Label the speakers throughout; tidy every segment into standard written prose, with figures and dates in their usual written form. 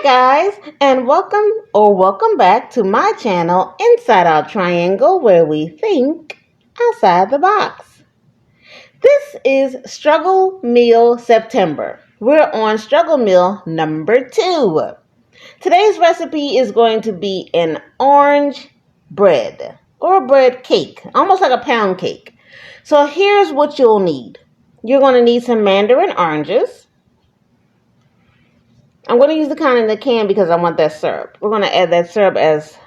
Speaker 1: Guys, and welcome back to my channel Inside Our Triangle, where we think outside the box. This is Struggle Meal September. We're on Struggle Meal number 2. Today's recipe is going to be an orange bread or a bread cake, almost like a pound cake. So here's what you'll need. You're going to need some mandarin oranges. I'm going to use the kind in the can because I want that syrup. We're going to add that syrup as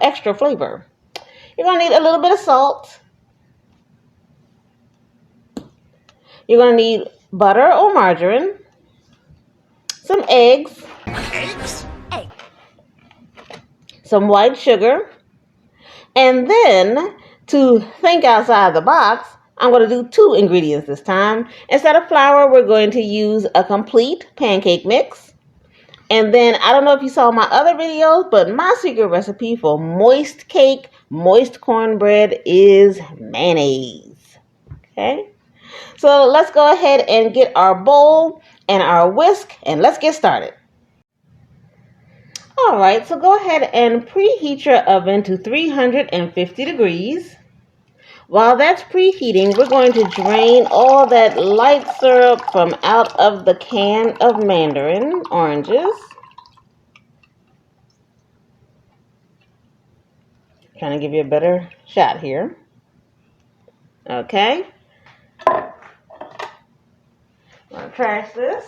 Speaker 1: extra flavor. You're going to need a little bit of salt. You're going to need butter or margarine. Some eggs. Some white sugar. And then, to think outside the box, I'm going to do 2 ingredients this time. Instead of flour, we're going to use a complete pancake mix. And then, I don't know if you saw my other videos, but my secret recipe for moist cake, moist cornbread is mayonnaise. Okay? So, let's go ahead and get our bowl and our whisk, and let's get started. Alright, so go ahead and preheat your oven to 350 degrees. While that's preheating, we're going to drain all that light syrup from out of the can of mandarin oranges. Trying to give you a better shot here. Okay. I'm going to trash this.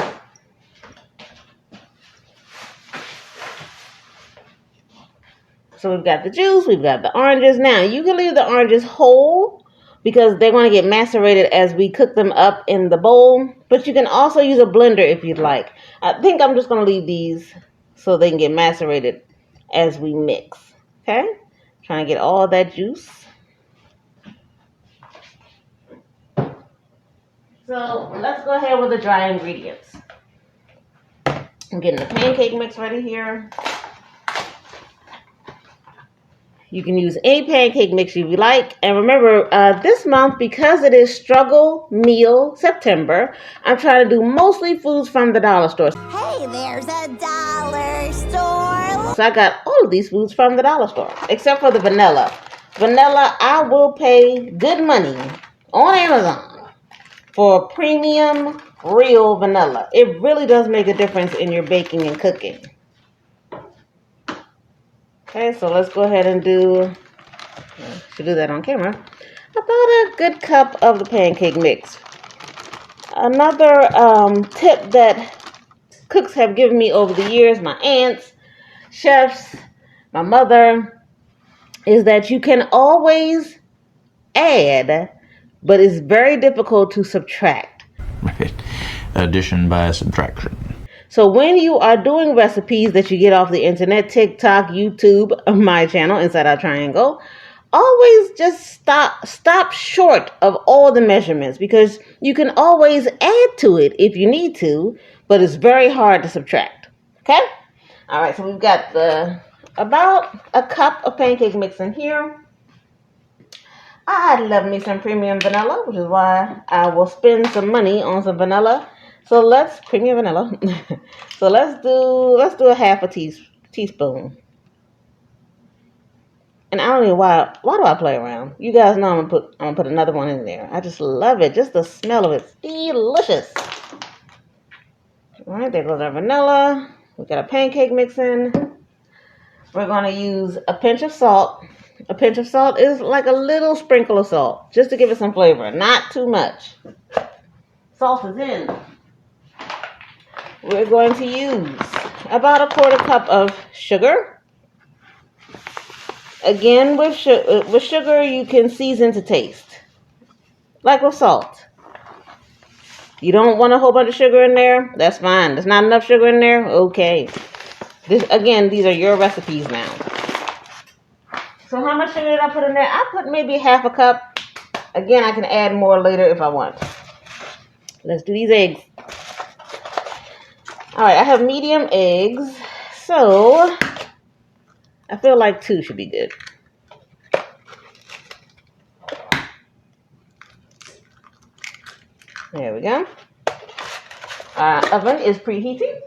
Speaker 1: So we've got the juice, we've got the oranges. Now, you can leave the oranges whole because they're going to get macerated as we cook them up in the bowl. But you can also use a blender if you'd like. I think I'm just going to leave these so they can get macerated as we mix. Okay? Trying to get all that juice. So let's go ahead with the dry ingredients. I'm getting the pancake mix ready here. You can use any pancake mix you like. And remember, this month, because it is Struggle Meal September, I'm trying to do mostly foods from the dollar store.
Speaker 2: Hey, there's a dollar store.
Speaker 1: So I got all of these foods from the dollar store, except for the vanilla. Vanilla, I will pay good money on Amazon for premium, real vanilla. It really does make a difference in your baking and cooking. Okay, so let's go ahead and should do that on camera. About a good cup of the pancake mix. Another tip that cooks have given me over the years, my aunts, chefs, my mother, is that you can always add, but it's very difficult to subtract.
Speaker 3: Right. Addition by subtraction.
Speaker 1: So when you are doing recipes that you get off the internet, TikTok, YouTube, my channel, Inside Our Triangle, always just stop short of all the measurements because you can always add to it if you need to, but it's very hard to subtract. Okay? All right, so we've got about a cup of pancake mix in here. I love me some premium vanilla, which is why I will spend some money on some vanilla. So premium vanilla. So let's do a half a teaspoon. And I don't know why do I play around? You guys know I'm gonna put another one in there. I just love it. Just the smell of it's delicious. All right, there goes our vanilla. We got a pancake mix in. We're gonna use a pinch of salt. A pinch of salt is like a little sprinkle of salt, just to give it some flavor, not too much. Salt is in. We're going to use about a quarter cup of sugar. Again, with sugar, you can season to taste, like with salt. You don't want a whole bunch of sugar in there? That's fine. There's not enough sugar in there? Okay. These are your recipes now. So how much sugar did I put in there? I put maybe half a cup. Again, I can add more later if I want. Let's do these eggs. All right, I have medium eggs, so I feel like 2 should be good. There we go. Our oven is preheating.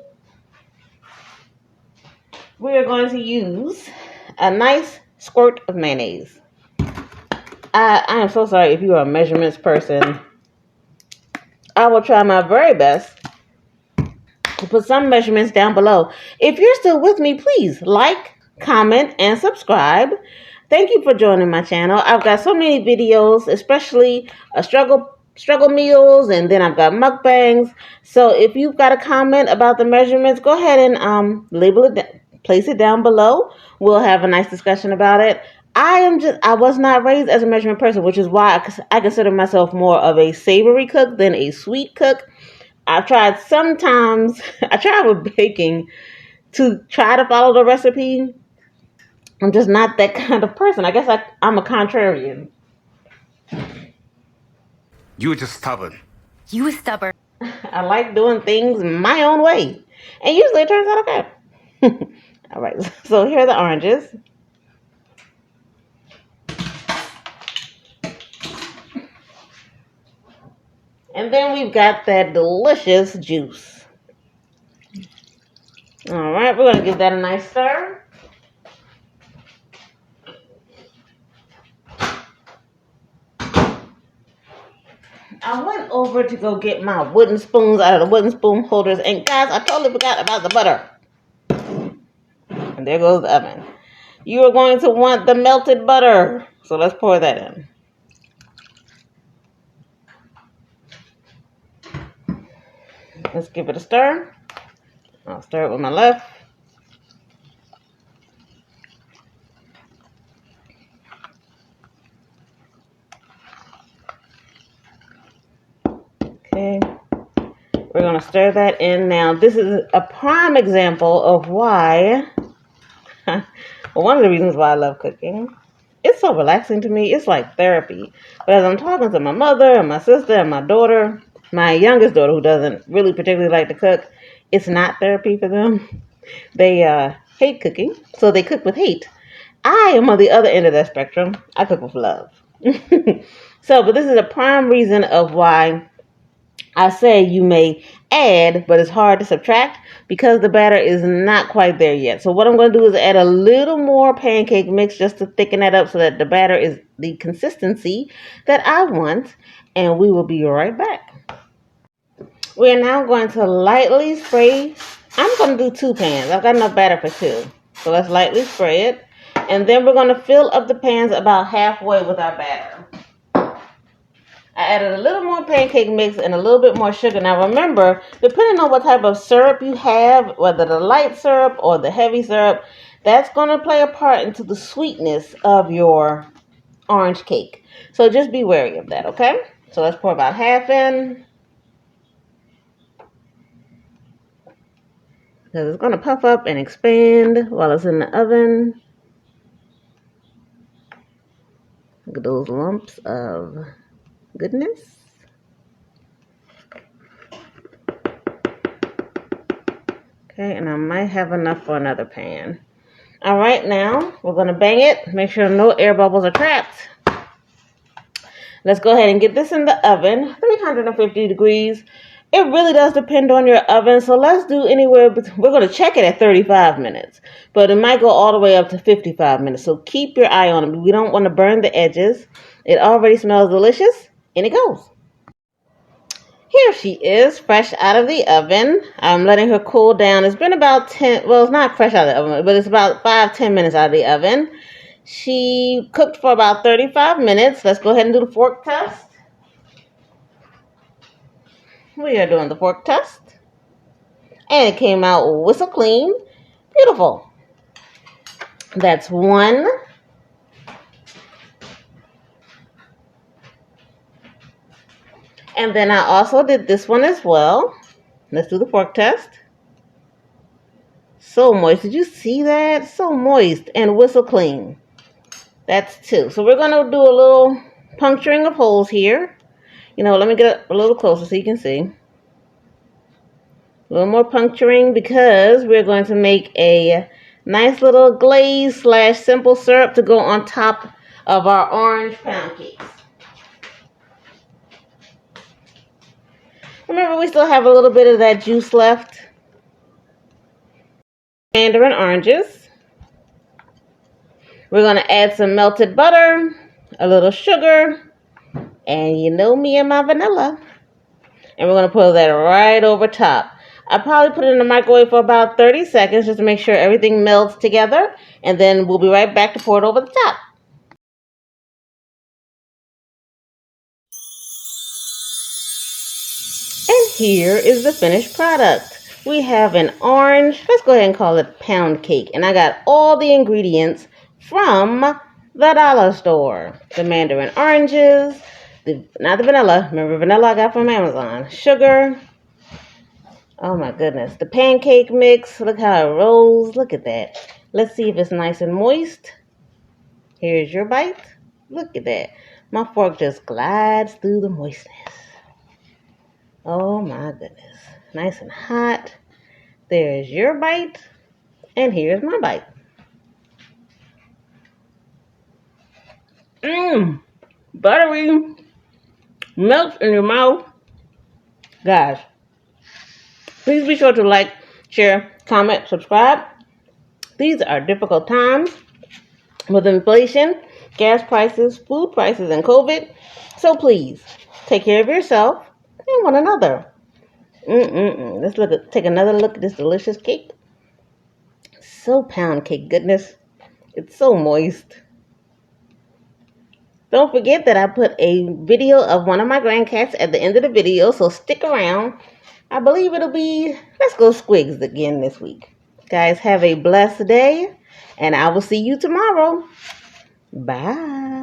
Speaker 1: we are going to use a nice squirt of mayonnaise. I am so sorry if you are a measurements person. I will try my very best to put some measurements down below. If you're still with me, please like, comment, and subscribe. Thank you for joining my channel. I've got so many videos, especially struggle meals, and then I've got mukbangs. So if you've got a comment about the measurements, go ahead and label it, place it down below. We'll have a nice discussion about it. I was not raised as a measurement person, which is why I consider myself more of a savory cook than a sweet cook. I've tried sometimes, I tried with baking to try to follow the recipe. I'm just not that kind of person. I guess I'm a contrarian.
Speaker 4: You were just stubborn.
Speaker 2: You were stubborn.
Speaker 1: I like doing things my own way. And usually it turns out okay. All right, so here are the oranges. And then we've got that delicious juice. All right, we're going to give that a nice stir. I went over to go get my wooden spoons out of the wooden spoon holders. And guys, I totally forgot about the butter. And there goes the oven. You are going to want the melted butter. So let's pour that in. Let's give it a stir. I'll stir it with my left. Okay. We're going to stir that in now. This is a prime example of why, well, one of the reasons why I love cooking. It's so relaxing to me. It's like therapy. But as I'm talking to my mother and my sister and my daughter, my youngest daughter, who doesn't really particularly like to cook, it's not therapy for them. They hate cooking, so they cook with hate. I am on the other end of that spectrum. I cook with love. But this is a prime reason of why I say you may add, but it's hard to subtract because the batter is not quite there yet. So what I'm going to do is add a little more pancake mix just to thicken that up so that the batter is the consistency that I want. And we will be right back. We are now going to lightly spray. I'm going to do 2 pans. I've got enough batter for 2. So let's lightly spray it. And then we're going to fill up the pans about halfway with our batter. I added a little more pancake mix and a little bit more sugar. Now remember, depending on what type of syrup you have, whether the light syrup or the heavy syrup, that's going to play a part into the sweetness of your orange cake. So just be wary of that, okay? So let's pour about half in. Because it's going to puff up and expand while it's in the oven. Look at those lumps of goodness. Okay, and I might have enough for another pan. All right, now we're going to bang it. Make sure no air bubbles are trapped. Let's go ahead and get this in the oven, 350 degrees. It really does depend on your oven, so let's do anywhere, we're going to check it at 35 minutes, but it might go all the way up to 55 minutes, so keep your eye on it. We don't want to burn the edges. It already smells delicious, and it goes. Here she is, fresh out of the oven. I'm letting her cool down. It's been about 10, well, it's not fresh out of the oven, but it's about 5-10 minutes out of the oven. She cooked for about 35 minutes. Let's go ahead and do the fork test. We are doing the fork test. And it came out whistle clean. Beautiful. That's 1. And then I also did this one as well. Let's do the fork test. So moist. Did you see that? So moist and whistle clean. That's 2. So we're going to do a little puncturing of holes here. You know, let me get a little closer so you can see. A little more puncturing because we're going to make a nice little glaze / simple syrup to go on top of our orange pound cakes. Remember, we still have a little bit of that juice left. Mandarin oranges. We're going to add some melted butter, a little sugar, and you know me and my vanilla. And we're going to put that right over top. I probably put it in the microwave for about 30 seconds just to make sure everything melts together. And then we'll be right back to pour it over the top. And here is the finished product. We have an orange, let's go ahead and call it pound cake. And I got all the ingredients from the dollar store. The mandarin oranges, not the vanilla. Remember, vanilla I got from Amazon. Sugar. Oh my goodness. The pancake mix. Look how it rolls. Look at that. Let's see if it's nice and moist. Here's your bite. Look at that. My fork just glides through the moistness. Oh my goodness. Nice and hot. There's your bite. And here's my bite. Buttery. Melts in your mouth. Guys, please be sure to like, share, comment, subscribe. These are difficult times with inflation, gas prices, food prices, and COVID. So please, take care of yourself and one another. Let's take another look at this delicious cake. So pound cake goodness. It's so moist. Don't forget that I put a video of one of my grandcats at the end of the video, so stick around. I believe it'll be, let's go squigs again this week. Guys, have a blessed day, and I will see you tomorrow. Bye.